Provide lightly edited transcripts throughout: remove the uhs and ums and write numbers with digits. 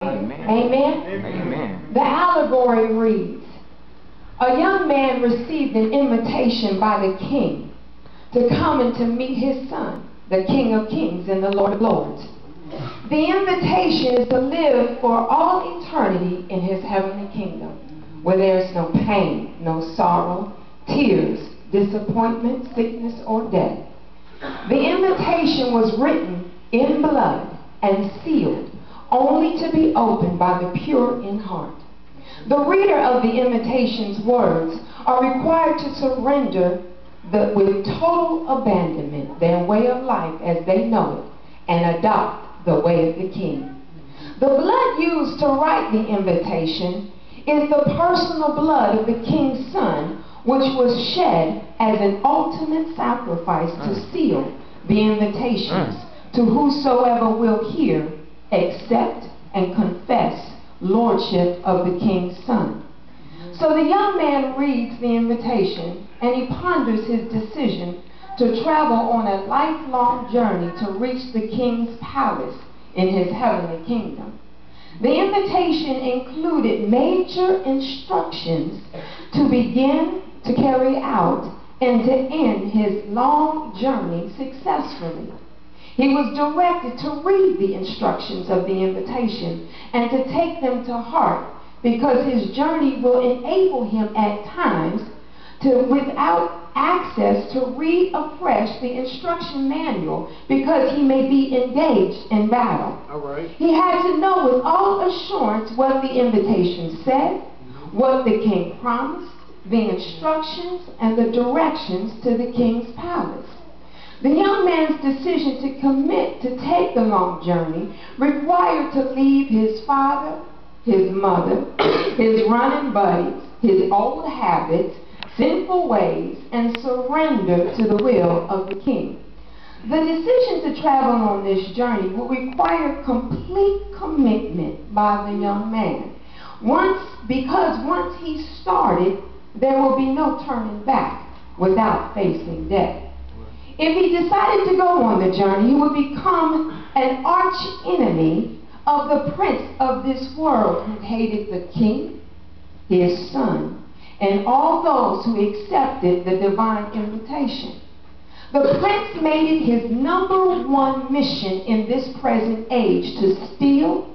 Amen. Amen? Amen. The allegory reads, a young man received an invitation by the king to come and to meet his son, the King of Kings and the Lord of Lords. The invitation is to live for all eternity in his heavenly kingdom, where there is no pain, no sorrow, tears, disappointment, sickness, or death. The invitation was written in blood and sealed, only to be opened by the pure in heart. The reader of the invitation's words are required to surrender with total abandonment their way of life as they know it and adopt the way of the King. The blood used to write the invitation is the personal blood of the King's Son, which was shed as an ultimate sacrifice to seal the invitations to whosoever will hear, accept, and confess lordship of the King's Son. So the young man reads the invitation and he ponders his decision to travel on a lifelong journey to reach the King's palace in his heavenly kingdom. The invitation included major instructions to begin, to carry out, and to end his long journey successfully. He was directed to read the instructions of the invitation and to take them to heart, because his journey will enable him at times to, without access, to read afresh the instruction manual, because he may be engaged in battle. All right. He had to know with all assurance what the invitation said, what the king promised, the instructions, and the directions to the king's palace. The young man's decision to commit to take the long journey required to leave his father, his mother, his running buddies, his old habits, sinful ways, and surrender to the will of the king. The decision to travel on this journey will require complete commitment by the young man. Because once he started, there will be no turning back without facing death. If he decided to go on the journey, he would become an arch enemy of the prince of this world, who hated the king, his son, and all those who accepted the divine invitation. The prince made it his #1 mission in this present age to steal,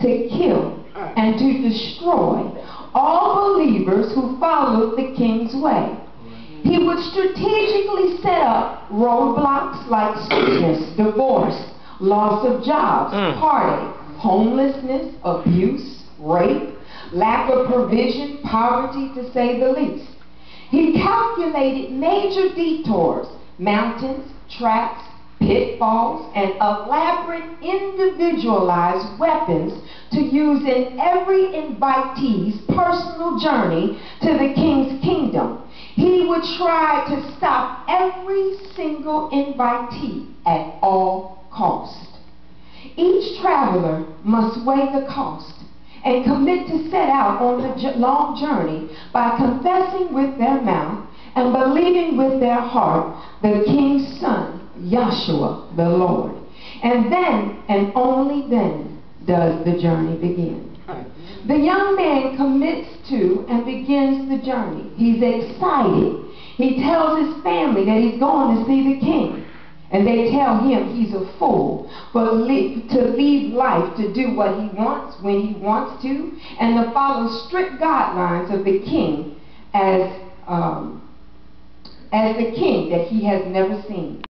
to kill, and to destroy all believers who followed the king's way. He would strategically set up roadblocks like sickness, divorce, loss of jobs, heartache, homelessness, abuse, rape, lack of provision, poverty, to say the least. He calculated major detours, mountains, traps, pitfalls, and elaborate individualized weapons to use in every invitee's personal journey to the king's kingdom. He would try to stop every single invitee at all costs. Each traveler must weigh the cost and commit to set out on the long journey by confessing with their mouth and believing with their heart the King's Son, Yahshua, the Lord. And then, and only then, does the journey begin. The young man commits to and begins the journey. He's excited. He tells his family that he's going to see the king. And they tell him he's a fool to leave life to do what he wants, when he wants to, and to follow strict guidelines of the king as the king that he has never seen.